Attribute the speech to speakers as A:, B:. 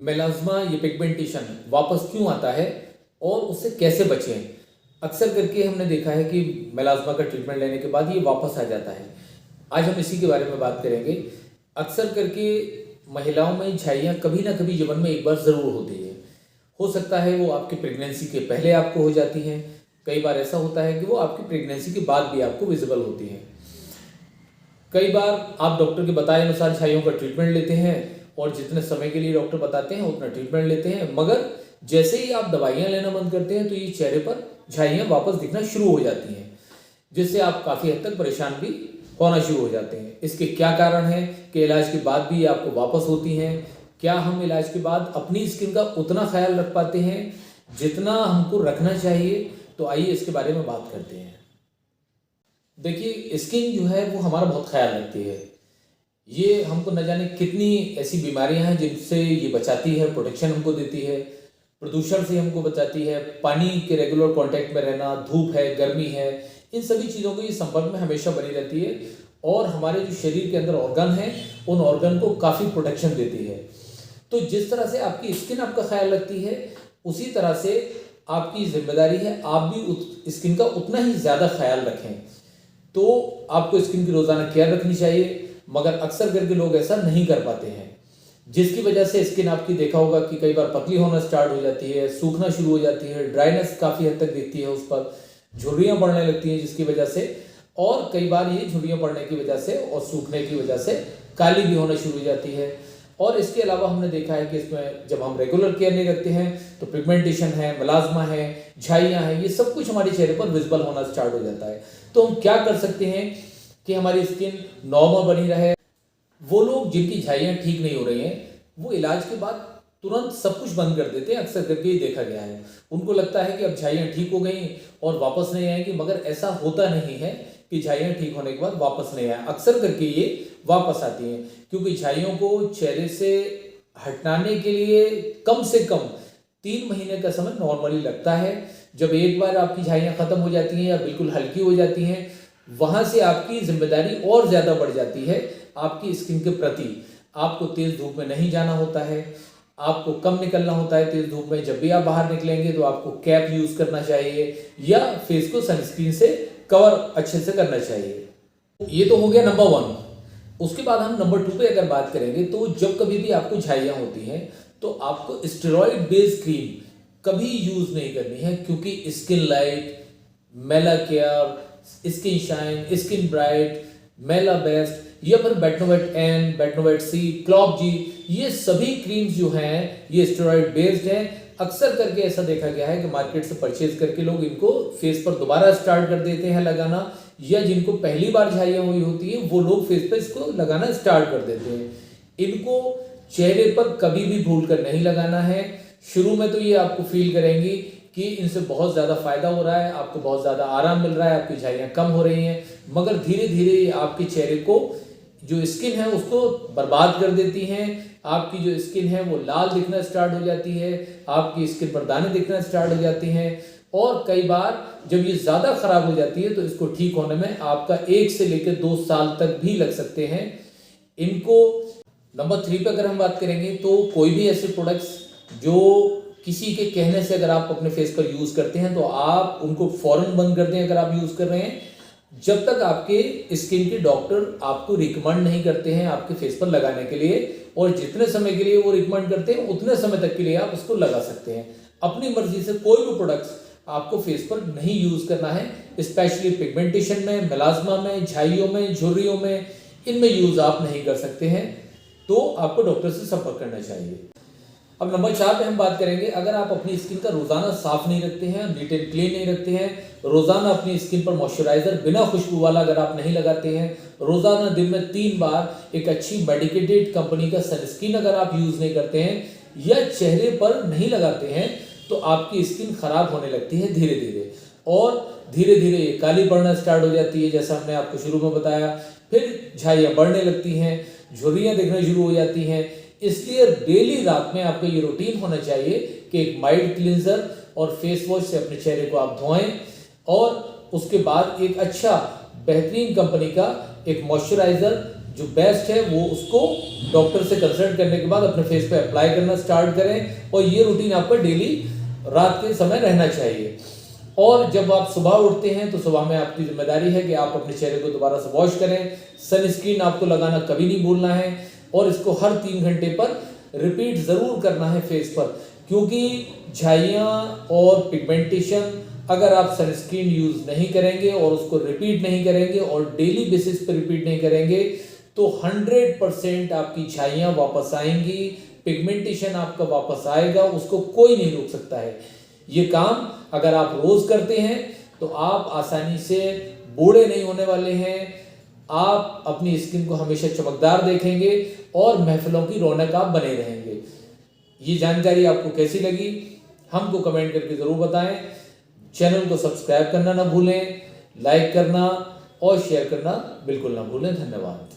A: Melasma ये pigmentation वापस क्यों आता है और उससे कैसे बचें। अक्सर करके हमने देखा है कि मेलाज्मा का ट्रीटमेंट लेने के बाद ये वापस आ जाता है। आज हम इसी के बारे में बात करेंगे। अक्सर करके महिलाओं में झाइयाँ कभी ना कभी जीवन में एक बार ज़रूर होती है। हो सकता है वो आपकी प्रेगनेंसी के पहले आपको हो जाती हैं, कई बार ऐसा होता है कि वो आपकी प्रेगनेंसी के बाद भी आपको विजिबल होती हैं। कई बार आप डॉक्टर के बताए अनुसार झाइयों का ट्रीटमेंट लेते हैं और जितने समय के लिए डॉक्टर बताते हैं उतना ट्रीटमेंट लेते हैं, मगर जैसे ही आप दवाइयाँ लेना बंद करते हैं तो ये चेहरे पर झाइयाँ वापस दिखना शुरू हो जाती हैं, जिससे आप काफ़ी हद तक परेशान भी होना शुरू हो जाते हैं। इसके क्या कारण हैं कि इलाज के बाद भी आपको वापस होती हैं? क्या हम इलाज के बाद अपनी स्किन का उतना ख्याल रख पाते हैं जितना हमको रखना चाहिए? तो आइए इसके बारे में बात करते हैं। देखिए, स्किन जो है वो हमारा बहुत ख्याल रखती है। ये हमको न जाने कितनी ऐसी बीमारियां हैं जिनसे ये बचाती है, प्रोटेक्शन हमको देती है। प्रदूषण से हमको बचाती है, पानी के रेगुलर कांटेक्ट में रहना, धूप है, गर्मी है, इन सभी चीज़ों को ये संपर्क में हमेशा बनी रहती है और हमारे जो शरीर के अंदर ऑर्गन है उन ऑर्गन को काफ़ी प्रोटेक्शन देती है। तो जिस तरह से आपकी स्किन आपका ख्याल रखती है, उसी तरह से आपकी जिम्मेदारी है आप भी स्किन का उतना ही ज़्यादा ख्याल रखें। तो आपको स्किन की रोज़ाना केयर रखनी चाहिए, मगर अक्सर करके लोग ऐसा नहीं कर पाते हैं, जिसकी वजह से स्किन आपकी देखा होगा कि कई बार पतली होना स्टार्ट हो जाती है, सूखना शुरू हो जाती है, ड्राइनेस काफ़ी हद तक दिखती है, उस पर झुर्रियाँ पड़ने लगती हैं जिसकी वजह से, और कई बार ये झुर्रियाँ पड़ने की वजह से और सूखने की वजह से काली भी होना शुरू हो जाती है। और इसके अलावा हमने देखा है कि इसमें जब हम रेगुलर केयर नहीं रखते हैं तो पिगमेंटेशन है, मेलाज्मा है, झाइयाँ हैं, ये सब कुछ हमारे चेहरे पर विजिबल होना स्टार्ट हो जाता है। तो हम क्या कर सकते हैं कि हमारी स्किन नॉर्मल बनी रहे? वो लोग जिनकी झाइयाँ ठीक नहीं हो रही हैं वो इलाज के बाद तुरंत सब कुछ बंद कर देते हैं। अक्सर करके ये देखा गया है, उनको लगता है कि अब झाइयाँ ठीक हो गई और वापस नहीं आएंगी, मगर ऐसा होता नहीं है कि झाइयाँ ठीक होने के बाद वापस नहीं आए। अक्सर करके ये वापस आती हैं, क्योंकि झाइयों को चेहरे से हटाने के लिए कम से कम 3 महीने का समय नॉर्मली लगता है। जब एक बार आपकी झाइयाँ खत्म हो जाती हैं या बिल्कुल हल्की हो जाती हैं, वहाँ से आपकी जिम्मेदारी और ज़्यादा बढ़ जाती है आपकी स्किन के प्रति। आपको तेज़ धूप में नहीं जाना होता है, आपको कम निकलना होता है तेज़ धूप में। जब भी आप बाहर निकलेंगे तो आपको कैप यूज़ करना चाहिए या फेस को सनस्क्रीन से कवर अच्छे से करना चाहिए। ये तो हो गया नंबर 1। उसके बाद हम नंबर 2 पे अगर बात करेंगे तो जब कभी भी आपको झाइयाँ होती हैं तो आपको स्टेरॉइड बेस्ड क्रीम कभी यूज़ नहीं करनी है, क्योंकि skin light, Melacare, skin shine, skin bright, Mela best या फिर Betnovate N, Betnovate C, Clop G, ये सभी क्रीम्स जो हैं ये स्टेरॉइड बेस्ड हैं। अक्सर करके ऐसा देखा गया है कि मार्केट से परचेज करके लोग इनको फेस पर दोबारा स्टार्ट कर देते हैं लगाना, या जिनको पहली बार झाइयाँ हुई होती है वो लोग फेस पर इसको लगाना स्टार्ट कर देते हैं। इनको चेहरे पर कभी भी भूल कर नहीं लगाना है। शुरू में तो ये आपको फील करेंगी कि इनसे बहुत ज़्यादा फ़ायदा हो रहा है, आपको बहुत ज़्यादा आराम मिल रहा है, आपकी झाइयाँ कम हो रही हैं, मगर धीरे धीरे ये आपके चेहरे को जो स्किन है उसको बर्बाद कर देती हैं। आपकी जो स्किन है वो लाल दिखना स्टार्ट हो जाती है, आपकी स्किन पर दाने दिखना स्टार्ट हो जाती हैं, और कई बार जब ये ज़्यादा ख़राब हो जाती है तो इसको ठीक होने में आपका 1 से लेकर 2 साल तक भी लग सकते हैं। इनको नंबर 3 पे अगर हम बात करेंगे तो कोई भी ऐसे प्रोडक्ट्स जो किसी के कहने से अगर आप अपने फेस पर यूज़ करते हैं तो आप उनको फ़ौरन बंद कर दें अगर आप यूज़ कर रहे हैं, जब तक आपके स्किन के डॉक्टर आपको रिकमेंड नहीं करते हैं आपके फेस पर लगाने के लिए, और जितने समय के लिए वो रिकमेंड करते हैं उतने समय तक के लिए आप उसको लगा सकते हैं। अपनी मर्जी से कोई भी प्रोडक्ट्स आपको फेस पर नहीं यूज़ करना है, स्पेशली पिगमेंटेशन में, मेलाज्मा में, झाइयों में, झुर्रियों में, इनमें यूज़ आप नहीं कर सकते हैं। तो आपको डॉक्टर से संपर्क करना चाहिए। अब नंबर 4 पे हम बात करेंगे, अगर आप अपनी स्किन का रोज़ाना साफ नहीं रखते हैं, नीट एंड क्लीन नहीं रखते हैं, रोज़ाना अपनी स्किन पर मॉइस्चराइज़र बिना खुशबू वाला अगर आप नहीं लगाते हैं, रोज़ाना दिन में 3 बार एक अच्छी मेडिकेटेड कंपनी का सनस्क्रीन अगर आप यूज़ नहीं करते हैं या चेहरे पर नहीं लगाते हैं, तो आपकी स्किन ख़राब होने लगती है धीरे धीरे, और धीरे धीरे ये काली पड़ना स्टार्ट हो जाती है जैसा हमने आपको शुरू में बताया। फिर झाइयाँ बढ़ने लगती हैं, झुर्रियाँ दिखना शुरू हो जाती हैं। इसलिए डेली रात में आपका ये रूटीन होना चाहिए कि एक माइल्ड क्लींजर और फेस वॉश से अपने चेहरे को आप धोएं, और उसके बाद एक अच्छा बेहतरीन कंपनी का एक मॉइस्चराइज़र जो बेस्ट है वो उसको डॉक्टर से कंसल्ट करने के बाद अपने फेस पे अप्लाई करना स्टार्ट करें, और ये रूटीन आपका डेली रात के समय रहना चाहिए। और जब आप सुबह उठते हैं तो सुबह में आपकी जिम्मेदारी है कि आप अपने चेहरे को दोबारा से वॉश करें। सनस्क्रीन आपको लगाना कभी नहीं भूलना है, और इसको हर 3 घंटे पर रिपीट ज़रूर करना है फेस पर, क्योंकि झाइयाँ और पिगमेंटेशन अगर आप सनस्क्रीन यूज़ नहीं करेंगे और उसको रिपीट नहीं करेंगे और डेली बेसिस पर रिपीट नहीं करेंगे तो 100% आपकी झाइयाँ वापस आएंगी, पिगमेंटेशन आपका वापस आएगा, उसको कोई नहीं रोक सकता है। ये काम अगर आप रोज करते हैं तो आप आसानी से बूढ़े नहीं होने वाले हैं, आप अपनी स्किन को हमेशा चमकदार देखेंगे और महफिलों की रौनक आप बने रहेंगे। ये जानकारी आपको कैसी लगी हमको कमेंट करके ज़रूर बताएं। चैनल को सब्सक्राइब करना ना भूलें, लाइक करना और शेयर करना बिल्कुल ना भूलें। धन्यवाद।